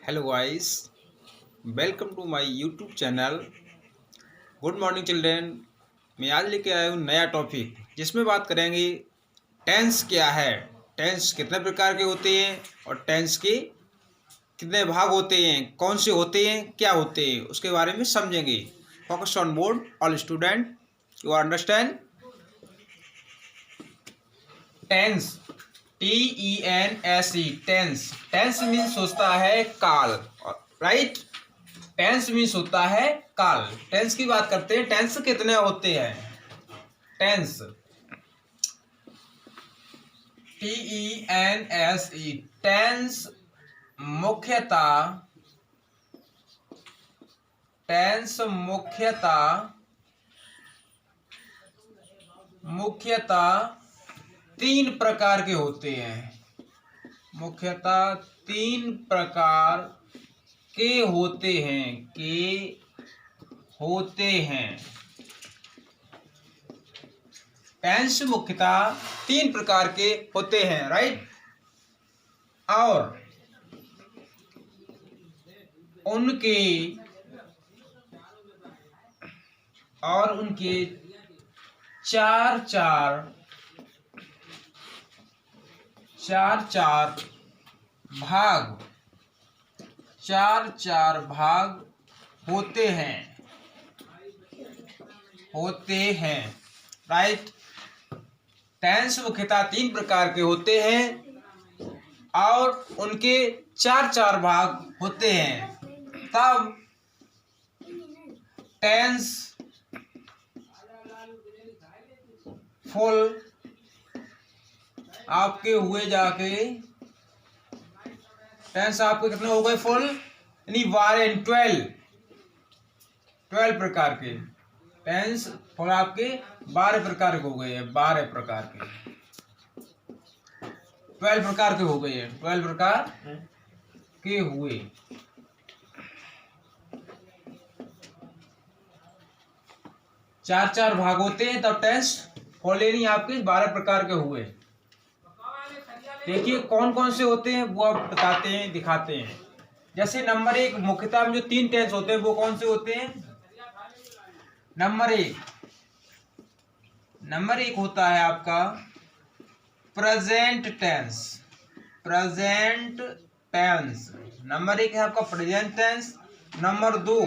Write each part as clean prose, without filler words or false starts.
Hello guys, welcome to my YouTube channel. Good morning children. मैं आज लेके आया हूँ नया टॉपिक जिसमें बात करेंगे टेंस क्या है, टेंस कितने प्रकार के होते हैं और टेंस के कितने भाग होते हैं, कौन से होते हैं, क्या होते हैं, उसके बारे में समझेंगे। Focus on board all student, you understand. Tense, TENSE, tense. Tense means होता है काल, राइट। टेंस मीन्स होता है काल। टेंस की बात करते हैं, टेंस कितने होते हैं। टेंस, TENSE, टेंस मुख्यतः, टेंस मुख्यतः तीन प्रकार के होते हैं। मुख्यतः तीन प्रकार के होते हैं। टेंस मुख्यतः तीन प्रकार के होते हैं, राइट। और उनके चार भाग होते हैं, राइट। टेंस मुख्यतः तीन प्रकार के होते हैं और उनके चार भाग होते हैं। तब टेंस फुल आपके हुए जाके, टेंस आपके कितने हो गए फुल, यानी 12 प्रकार के टेंस फुल आपके 12 प्रकार के हो गए हैं। 12 प्रकार के, 12 प्रकार के हो गए हैं, 12 प्रकार के हुए। चार भाग होते हैं, तब टेंस फुल यानी आपके 12 प्रकार के हुए। देखिए कौन कौन से होते हैं वो आप बताते हैं, दिखाते हैं। जैसे नंबर 1, मुख्यतः में जो तीन टेंस होते हैं वो कौन से होते हैं। नंबर एक होता है आपका प्रेजेंट टेंस। नंबर 1 है आपका present tense. Number 2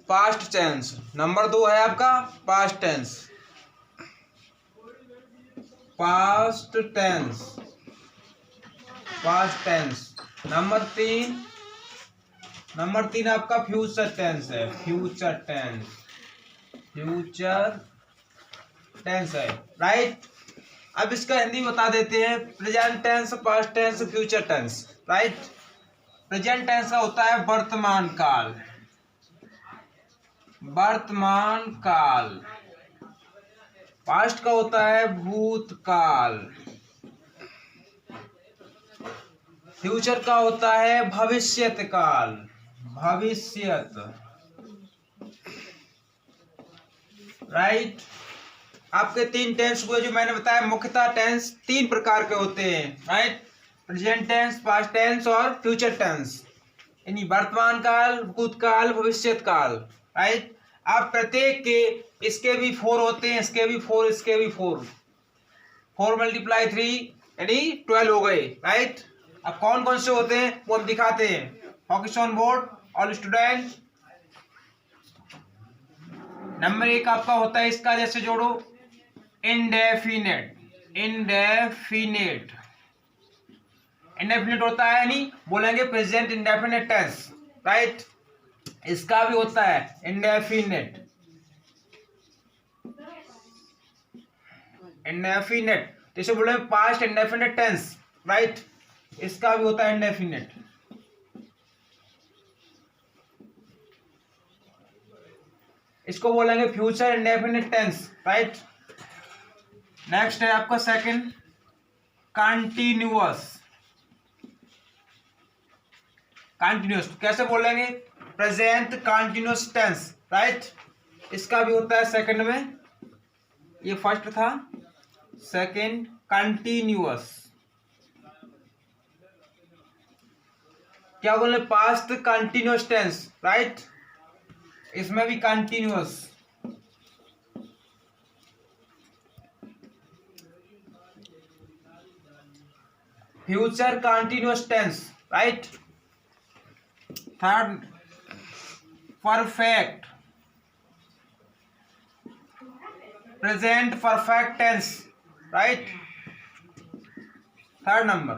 past tense. Number 2 है आपका पास्ट टेंस। नंबर 3 आपका फ्यूचर टेंस है। राइट। अब इसका हिंदी बता देते हैं। Present tense, past tense, future tense, right. Present tense का होता है वर्तमान काल। पास्ट का होता है भूतकाल। फ्यूचर का होता है भविष्यत काल। राइट। आपके तीन टेंस हुए जो मैंने बताया। मुख्यतः टेंस तीन प्रकार के होते हैं, right. Present tense, past tense और फ्यूचर टेंस, यानी वर्तमान काल, भूतकाल, भविष्यत काल, राइट। अब प्रत्येक के इसके भी 4 होते हैं, इसके भी 4, 4 × 3 यानी 12 हो गए, राइट। अब कौन कौन से होते हैं वो हम दिखाते हैं। Focus on board all student. Number 1 आपका होता है, इसका जैसे जोड़ो, इंडेफिनेट होता है, यानी बोलेंगे प्रेजेंट इंडेफिनेट टेंस, राइट। इसका भी होता है इंडेफिनेट। जैसे बोले पास्ट इंडेफिनेट टेंस, राइट। इसका भी होता है इंडेफिनेट। इसको बोलेंगे future indefinite tense, right. Next है आपका सेकंड कंटिन्यूअस। कैसे बोलेंगे, प्रेजेंट कंटिन्यूअस टेंस, राइट। इसका भी होता है सेकंड में, ये फर्स्ट था, सेकंड कंटिन्यूअस। क्या बोले, पास्ट कंटिन्यूअस टेंस, राइट, इसमें भी continuous. Future continuous tense, right. Third, perfect present perfect tense, right. Third number,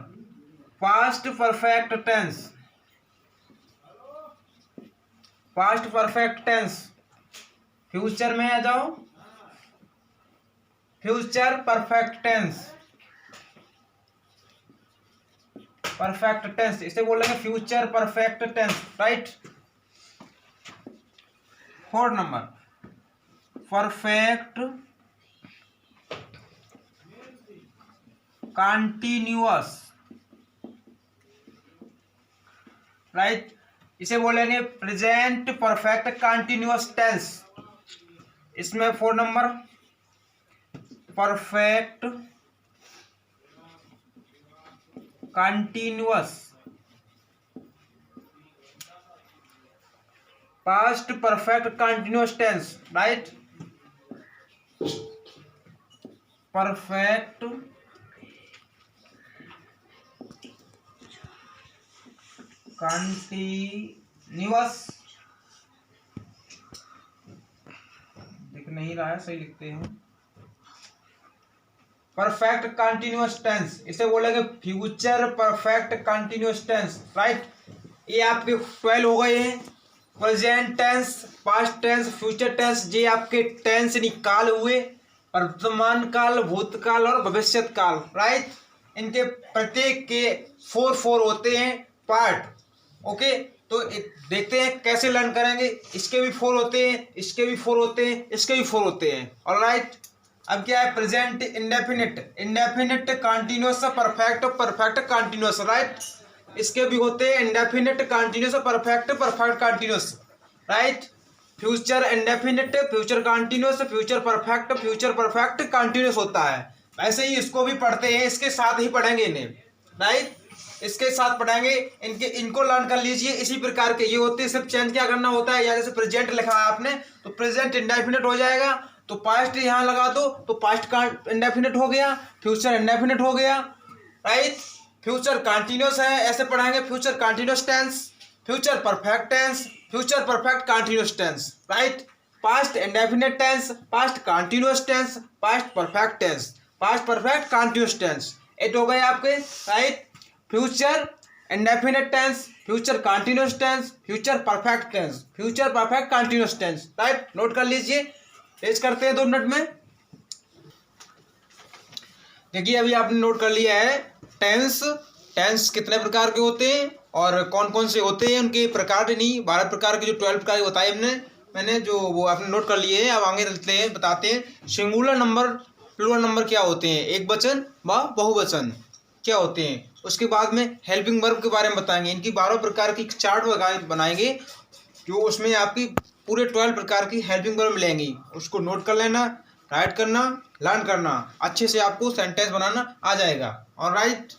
past perfect tense, past perfect tense. Future में आ जाओ, future perfect tense, perfect tense इसे बोलेंगे future perfect tense, right. Fourth number, perfect continuous, right, इसे बोलेंगे present perfect continuous tense. इसमें 4 number, perfect continuous past perfect continuous tense, right. Perfect continuous, दिख नहीं रहा है, सही लिखते हैं, परफेक्ट कंटिन्यूअस टेंस इसे बोलेंगे future perfect continuous tense, right. ये आपके 12 हो गए हैं, present tense, past tense, future tense. ये आपके टेंस निकाल हुए, वर्तमान काल, भूतकाल और भविष्यत काल, राइट। इनके प्रत्येक के 4 होते हैं पार्ट, ओके। तो देखते हैं कैसे लर्न करेंगे। इसके भी 4 होते हैं, इसके भी 4 होते हैं, इसके भी 4 होते हैं, ऑलराइट। अब क्या है, present indefinite, indefinite continuous, perfect, perfect continuous, right. इसके भी होते हैं indefinite continuous, perfect, perfect continuous, right. Future indefinite, future continuous, future perfect, future perfect continuous होता है। ऐसे ही इसको भी पढ़ते हैं, इसके साथ ही पढ़ेंगे इन्हें, राइट, इसके साथ पढ़ेंगे। इनको लर्न कर लीजिए। इसी प्रकार के ये होते हैं, सिर्फ चेंज क्या करना होता है, या जैसे प्रेजेंट लिखा है आपने तो प्रेजेंट इंडेफिनिट हो जाएगा, तो पास्ट यहाँ लगा दो तो पास्ट का इंडेफिनिट हो गया, फ्यूचर इंडेफिनिट हो गया, राइट। फ्यूचर कंटिन्यूअस है, ऐसे पढ़ाएंगे, future continuous tense, future perfect tense, future perfect continuous tense, right. Past indefinite tense, past continuous tense, past perfect tense, past perfect continuous tense, 8 हो गए आपके, right. Future indefinite tense, future continuous tense, future perfect tense, future perfect continuous tense, right. Note कर लीजिए, पेश करते हैं 2 minute में। देखिए अभी आपने नोट कर लिया है टेंस, टेंस कितने प्रकार के होते हैं और कौन कौन से होते हैं, उनके प्रकार नहीं, 12 प्रकार के, जो 12 प्रकार के बताए मैंने जो वो आपने नोट कर लिए हैं। अब आगे चलते हैं, बताते हैं सिंगुलर नंबर, प्लूरल नंबर क्या होते हैं, एक वचन व बहुवचन क्या होते हैं। उसके बाद में हेल्पिंग वर्ब के बारे में बताएंगे। इनकी 12 प्रकार की चार्ट बनाएंगे, जो उसमें आपकी पूरे 12 प्रकार की हेल्पिंग वर्ब मिलेंगी। उसको नोट कर लेना, राइट करना, लर्न करना, अच्छे से आपको सेंटेंस बनाना आ जाएगा, ऑलराइट।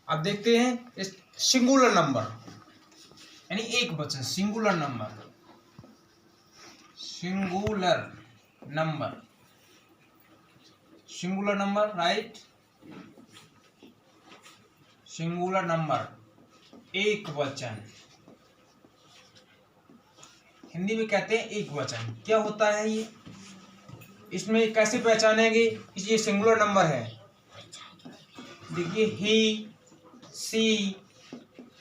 अब देखते हैं इस सिंगुलर नंबर, यानी एक वचन, singular number, singular number, singular number, right. Singular number, एक वचन, हिंदी में कहते हैं एक वचन। क्या होता है ये, इसमें कैसे पहचानेंगे कि ये सिंगुलर नंबर है। देखिए, ही, सी,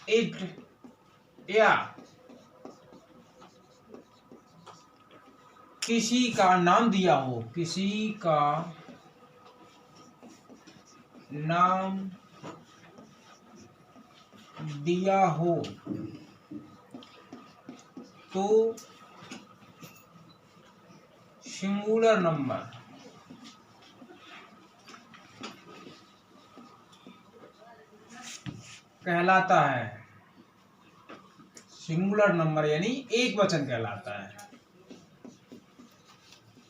इट, या किसी का नाम दिया हो, किसी का नाम दिया हो तो सिंगुलर नंबर कहलाता है। सिंगुलर नंबर यानी एक वचन कहलाता है,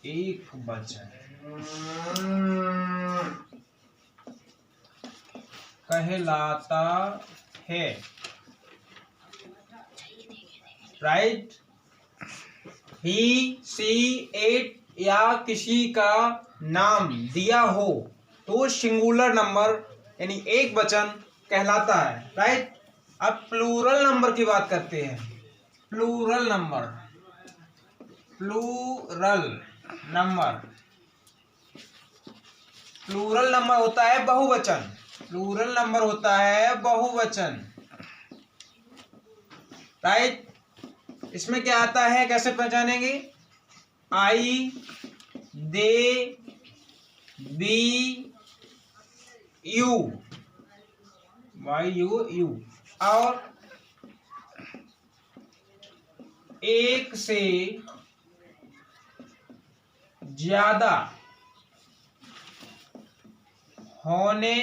एक वचन। कहलाता है। राइट। ही, सी, इट या किसी का नाम दिया हो तो सिंगुलर नंबर यानी एक वचन कहलाता है। राइट। अब प्लूरल नंबर की बात करते हैं। Plural number, plural number, plural number होता है बहुवचन। प्लूरल नंबर होता है बहुवचन। राइट। इसमें क्या आता है, कैसे पहचानेंगे? आई, दे, B, U, Y U U, और एक से ज्यादा होने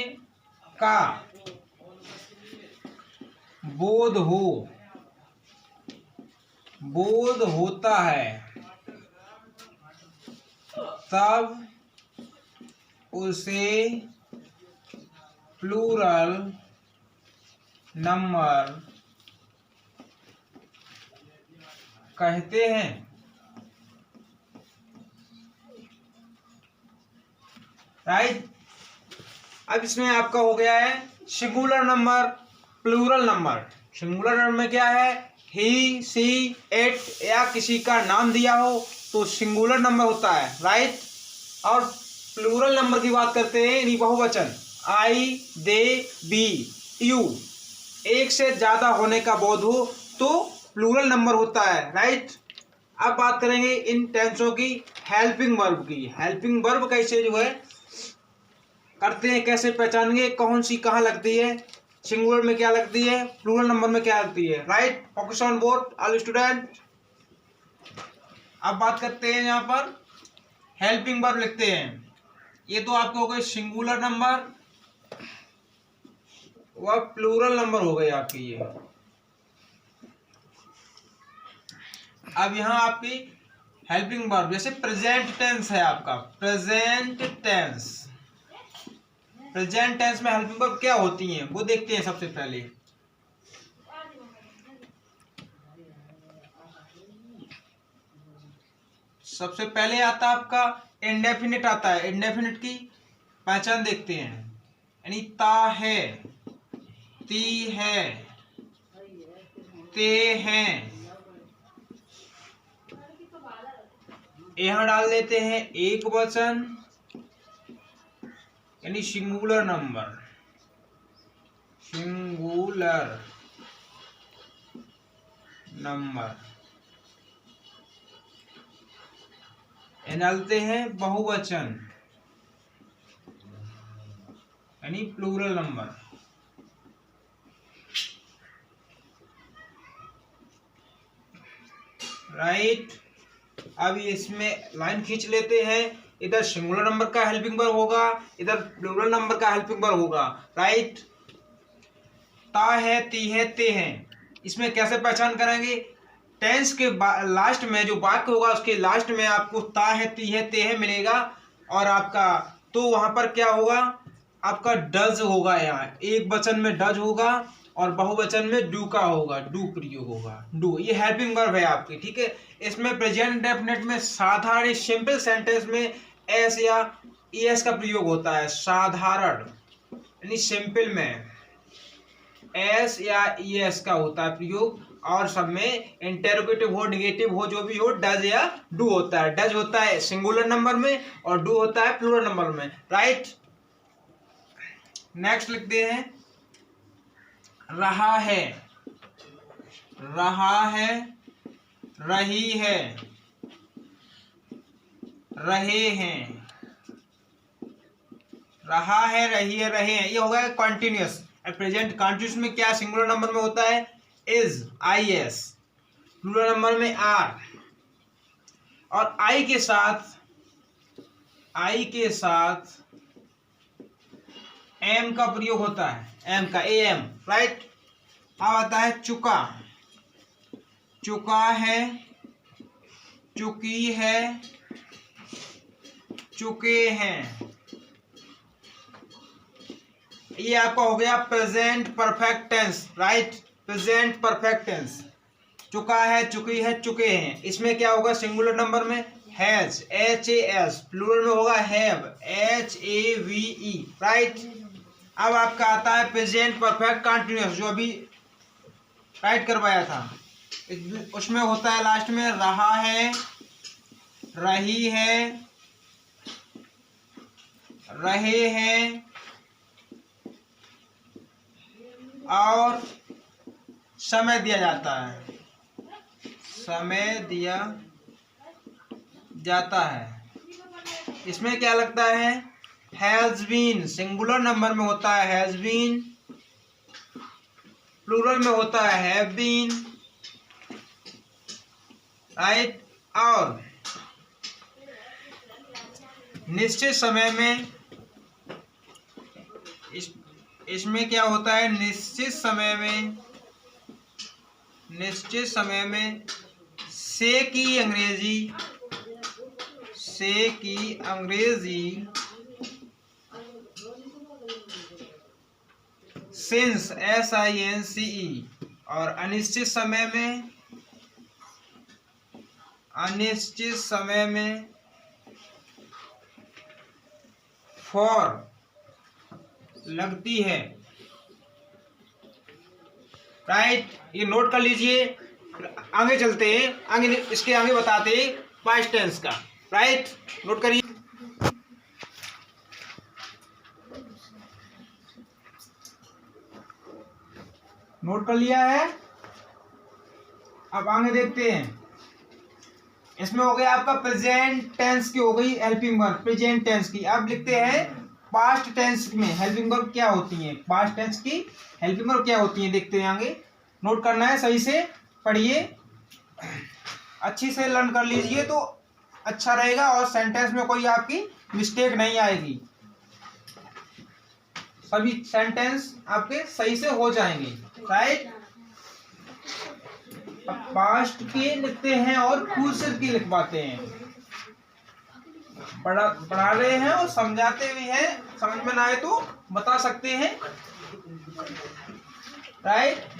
का बोध हो, बोध होता है, तब उसे प्लूरल नंबर कहते हैं। राइट। अब इसमें आपका हो गया है singular number, plural number. Singular number में क्या है? ही, सी, इट या किसी का नाम दिया हो तो सिंगुलर नंबर होता है। राइट। और प्लूरल नंबर की बात करते हैं यानी बहुवचन, आई, दे, बी, यू, एक से ज्यादा होने का बोध हो तो प्लूरल नंबर होता है। राइट। अब बात करेंगे इन टेंसों की, हेल्पिंग वर्ब की। हेल्पिंग वर्ब कैसे जो है करते हैं, कैसे पहचानेंगे, कौन सी कहाँ लगती है, सिंगुलर में क्या लगती है, प्लूरल नंबर में क्या लगती है। Right. Focus on both all student. अब बात करते हैं यहाँ पर हेल्पिंग वर्ब लिखते हैं। ये तो आपके हो गए सिंगुलर नंबर, वह प्लूरल नंबर हो गए आपकी ये। अब यहाँ आपकी हेल्पिंग वर्ब, जैसे प्रेजेंट टेंस है आपका, प्रेजेंट टेंस। प्रेजेंट टेंस में हेल्पिंग वर्ब क्या होती हैं वो देखते हैं सबसे पहले। सबसे पहले आता है आपका इंडेफिनिट आता है। इंडेफिनिट की पहचान देखते हैं, यानी ता है, ती है, ते हैं। यहां डाल देते हैं एक वचन यानी सिंगुलर नंबर, सिंगुलर नंबर। डालते हैं बहुवचन यानी प्लूरल नंबर। राइट। अब इसमें लाइन खींच लेते हैं, इधर सिंगुलर नंबर का हेल्पिंग वर्ब होगा, इधर प्लूरल नंबर का हेल्पिंग वर्ब होगा। राइट। ता है, ती है, ते हैं। इसमें कैसे पहचान करेंगे? टेंस के लास्ट में जो वाक्य होगा उसके लास्ट में आपको ता है, ती है, ते है मिलेगा, और आपका तो वहां पर क्या होगा, आपका डज होगा। यहाँ एक वचन में डज होगा और बहुवचन में डू का होगा, डू प्रयोग होगा, डू। ये हेल्पिंग वर्ब है आपकी। ठीक है। इसमें प्रेजेंट डेफिनेट में साधारण सिंपल सेंटेंस में एस या एस का प्रयोग होता है। साधारण यानी सिंपल में एस या एस का होता है प्रयोग, और सब में इंटेरोगेटिव हो, निगेटिव हो, जो भी हो, डज या डू होता है। डज होता है सिंगुलर नंबर में और डू होता है प्लूरल नंबर में। राइट। नेक्स्ट लिखते हैं रहा है, रहा है, रही है, रहे हैं। रहा है, रही है, रहे हैं, ये हो गया कॉन्टिन्यूस। प्रेजेंट कॉन्टिन्यूस में क्या सिंगुलर नंबर में होता है? Is, I S. Plural number में आर, और आई के साथ, आई के साथ एम का प्रयोग होता है, एम का, ए एम। राइट। अब आता है चुका, चुका है, चुकी है, चुके हैं। ये आपका हो गया present perfect tense, right. Present perfect tense, चुका है, चुकी है, चुके हैं। इसमें क्या होगा सिंगुलर नंबर में हैज, HAS, प्लूरल में होगा हैव, HAVE, राइट। अब आपका आता है प्रेजेंट परफेक्ट कंटिन्यूअस, जो अभी राइट करवाया था। उसमें होता है लास्ट में रहा है, रही है, रहे हैं और समय दिया जाता है, समय दिया जाता है। इसमें क्या लगता है हैज बीन, सिंगुलर नंबर में होता है हैज बीन, प्लूरल में होता है हैव बीन, राइट। और निश्चित समय में इसमें क्या होता है निश्चित समय में, निश्चित समय में से की अंग्रेजी, से की अंग्रेजी सिंस, SINCE। और अनिश्चित समय में, अनिश्चित समय में फॉर लगती है, राइट। ये नोट कर लीजिए। आगे चलते हैं, आगे इसके आगे बताते हैं पास्ट टेंस का, राइट। नोट करिए। नोट कर लिया है। अब आगे देखते हैं। इसमें हो गया आपका प्रेजेंट टेंस की, हो गई हेल्पिंग वर्ब प्रेजेंट टेंस की। अब लिखते हैं पास्ट टेंस में हेल्पिंग वर्ब क्या होती है, पास्ट टेंस की हेल्पिंग वर्ब क्या होती है, देखते हैं आगे। नोट करना है, सही से पढ़िए, अच्छी से लर्न कर लीजिए तो अच्छा रहेगा और सेंटेंस में कोई आपकी मिस्टेक नहीं आएगी, सभी सेंटेंस आपके सही से हो जाएंगे, राइट। पास्ट की लिखते हैं और फ्यूचर की लिखवाते हैं, पढ़ा रहे हैं और समझाते भी हैं, समझ में ना आए तो बता सकते हैं, राइट।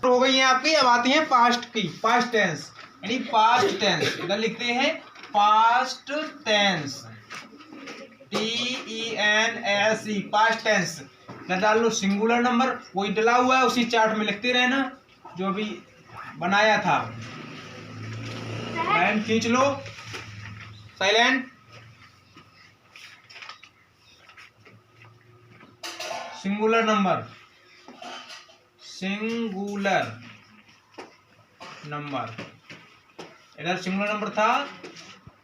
हो गई है आपकी। अब आती है पास्ट की, पास्ट टेंस यानी पास्ट टेंस। इधर लिखते हैं past tense, TENSE, past tense. इधर डाल लो सिंगुलर नंबर, वही डला हुआ है उसी चार्ट में लिखते रहना जो अभी बनाया था। लाइन खींच लो, silent. Singular number, singular number, इधर सिंगुलर नंबर था,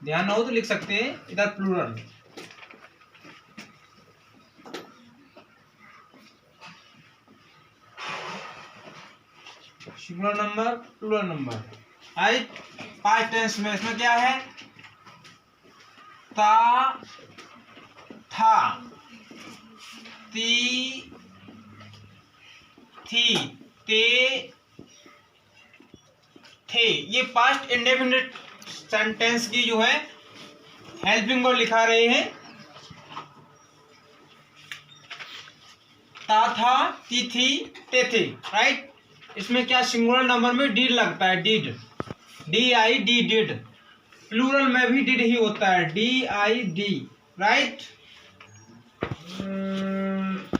ध्यान ना हो तो लिख सकते हैं, इधर plural. Singular number, plural number, right. Past tense में इसमें क्या है ता, था, ती, थी, ते, थे। ये पास्ट इंडेफिनिट सेंटेंस की जो है हेल्पिंग वर्ब लिखा रहे हैं। ता, था, ती, थी, ते, थे, राइट। इसमें क्या सिंगुलर नंबर में डिड लगता है, डिड, DID, डिड। प्लूरल में भी डिड ही होता है, DID, राइट।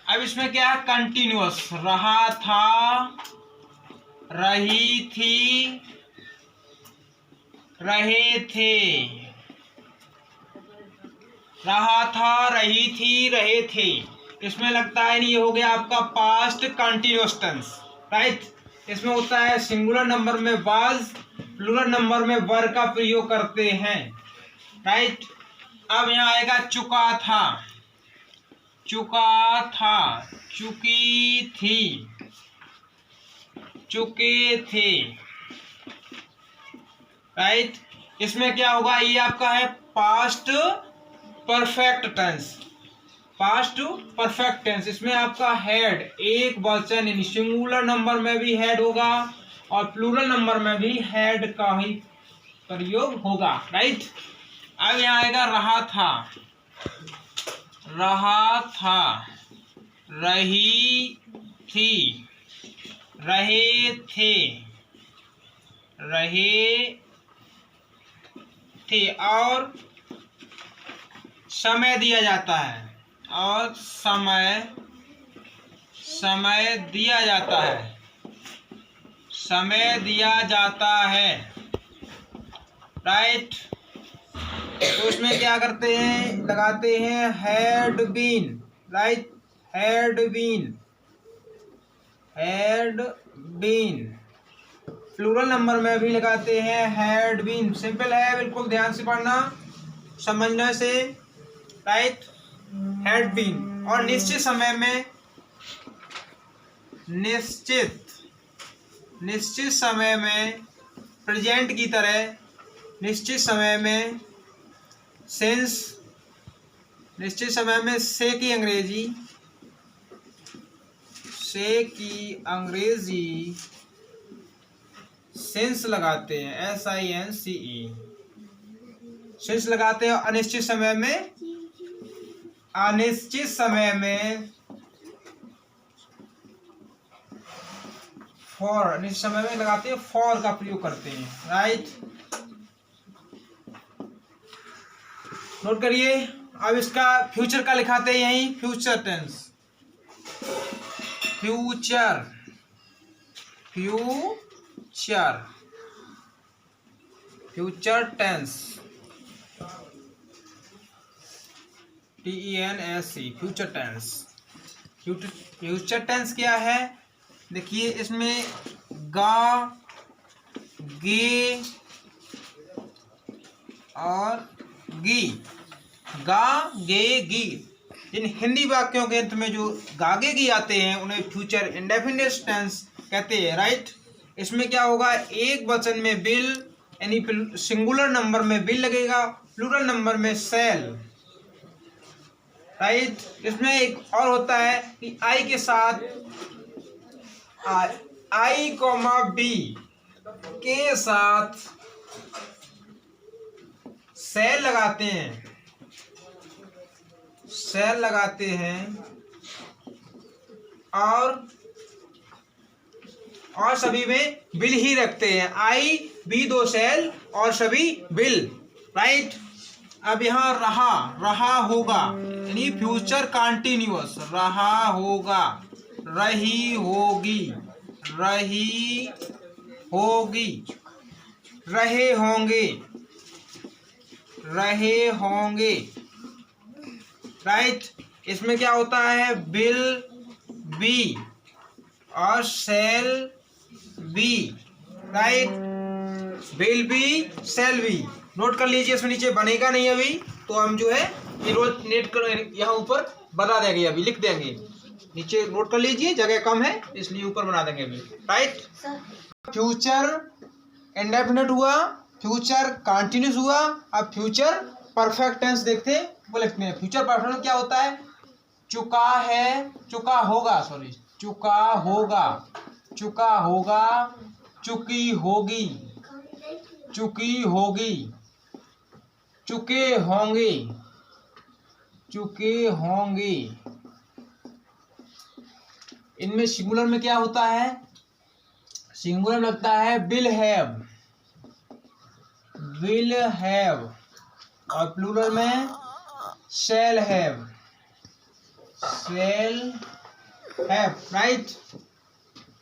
अब इसमें क्या है कंटिन्यूअस, रहा था, रही थी, रहे थे, रहा था, रही थी, रहे थे। इसमें लगता है नहीं, ये हो गया आपका पास्ट कंटिन्यूअस टेंस, राइट। इसमें होता है सिंगुलर नंबर में वाज, प्लूरल नंबर में वर का प्रयोग करते हैं, राइट। अब यहाँ आएगा चुका था, चुका था, चुकी थी, चुके थे, राइट। इसमें क्या होगा, ये आपका है past perfect tense, past perfect tense, इसमें आपका हैड एक वचन यानी सिंगुलर नंबर में भी हैड होगा और प्लूरल नंबर में भी हैड का ही प्रयोग होगा, राइट। अब यहाँ आएगा रहा था, रहा था, रही थी, रहे थे, रहे थे, और समय दिया जाता है, और समय दिया जाता है, समय दिया जाता है, राइट। तो उसमें क्या करते हैं, लगाते हैं had been, right, had been, had been. Plural number में भी लगाते हैं हैड बीन, सिंपल है, बिल्कुल ध्यान से पढ़ना, समझने से, राइट, हैड बीन। और निश्चित समय में, निश्चित समय में, प्रेजेंट की तरह, निश्चित समय में, सेंस, निश्चित समय में से की अंग्रेजी सेंस लगाते हैं, SINCE, सेंस लगाते हैं। अनिश्चित समय में, अनिश्चित समय में फॉर, अनिश्चित समय में लगाते हैं फॉर का प्रयोग करते हैं, राइट। नोट करिए। अब इसका फ्यूचर का लिखाते हैं यहीं, future tense, future, future, future tense, TENSE, future tense. Future tense क्या है, देखिए इसमें गा, गे और गी, गा, गे, गी, इन हिंदी वाक्यों के अंत में जो गागे गी आते हैं उन्हें फ्यूचर इंडेफिनिट टेंस कहते हैं, राइट। इसमें क्या होगा, एक वचन में विल यानी सिंगुलर नंबर में विल लगेगा, प्लूरल नंबर में शैल, राइट। इसमें एक और होता है कि आई के साथ, आई कॉमा बी के साथ शैल लगाते हैं, शैल लगाते हैं, और सभी में बिल ही रखते हैं, आई बी दो शैल और सभी बिल, राइट। अब यहाँ रहा, रहा होगा यानी फ्यूचर कंटिन्यूअस, रहा होगा, रही होगी, रही होगी, रहे होंगे, रहे होंगे, राइट। इसमें क्या होता है, विल बी और shall be, right, will be, shall be. Note कर लीजिए, इसमें नीचे बनेगा नहीं अभी, तो हम जो है ये रोज नेट कर यहाँ ऊपर बता देंगे, अभी लिख देंगे, नीचे नोट कर लीजिए, जगह कम है इसलिए ऊपर बना देंगे अभी, राइट। फ्यूचर इंडेफिनिट हुआ, फ्यूचर कंटिन्यूस हुआ। अब फ्यूचर परफेक्ट टेंस देखते हैं, वो लिखते हैं। फ्यूचर परफेक्ट क्या होता है, चुका है, चुका होगा, सॉरी, चुका होगा, चुका होगा, चुकी होगी, चुकी होगी, चुके होंगे, चुके होंगे। इनमें सिंगुलर में क्या होता है, सिंगुलर लगता है विल हैव, विल हैव, और प्लूरल में shall have, shall have, right.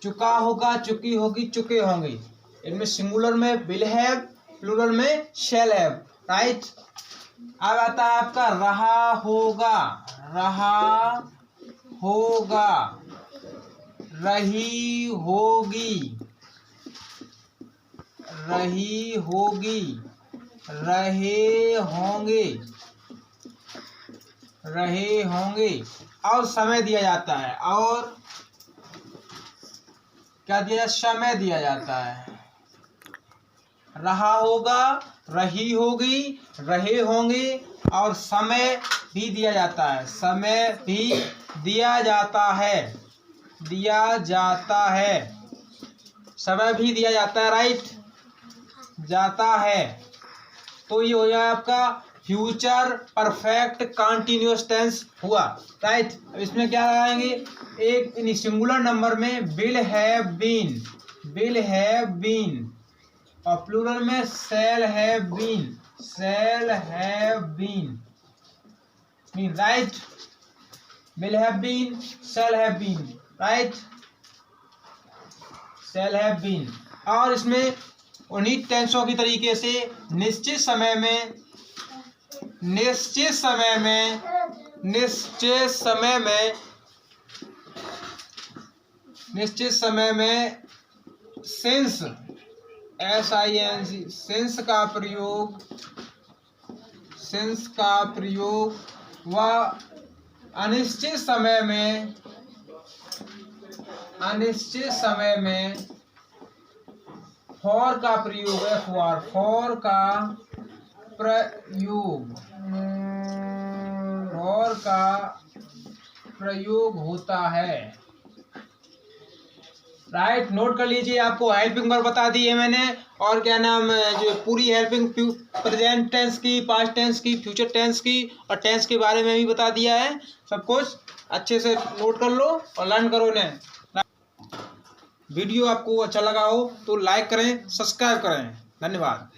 चुका होगा, चुकी होगी, चुके होंगे, इनमें सिंगुलर में विल हैव, प्लूरल में शैल हैव, राइट। अब आता है आपका रहा होगा, रहा होगा, रही होगी, रही होगी, रहे होंगे, रहे होंगे, और समय दिया जाता है, और क्या दिया, समय दिया जाता है। रहा होगा रही होगी, रहे होंगे, और समय भी दिया जाता है, समय भी दिया जाता है, दिया जाता है, समय भी दिया जाता है, राइट, जाता है। तो ये हो जाए आपका फ्यूचर परफेक्ट कंटिन्यूअस टेंस हुआ, राइट। अब इसमें क्या लगाएंगे, एक सिंगुलर नंबर में will have been, will have been, और प्लूरल में shall have been, shall have been, right, will have been, shall have been, right, shall have been. और इसमें उन्हीं टेंसों की तरीके से निश्चित समय में, निश्चित समय में, निश्चित समय में, निश्चित समय में सिंस, SINC, सिंस का प्रयोग, सिंस का प्रयोग, व अनिश्चित समय में, अनिश्चित समय में फॉर का प्रयोग है, फॉर का प्रयोग, फॉर का प्रयोग होता है, राइट। नोट कर लीजिए, आपको हेल्पिंग वर्ब बता दी है मैंने, और क्या नाम जो पूरी हेल्पिंग प्रेजेंट टेंस की, पास्ट टेंस की, फ्यूचर टेंस की और टेंस के बारे में भी बता दिया है। सब कुछ अच्छे से नोट कर लो और लर्न करो इन्हें। वीडियो आपको अच्छा लगा हो तो लाइक करें, सब्सक्राइब करें। धन्यवाद।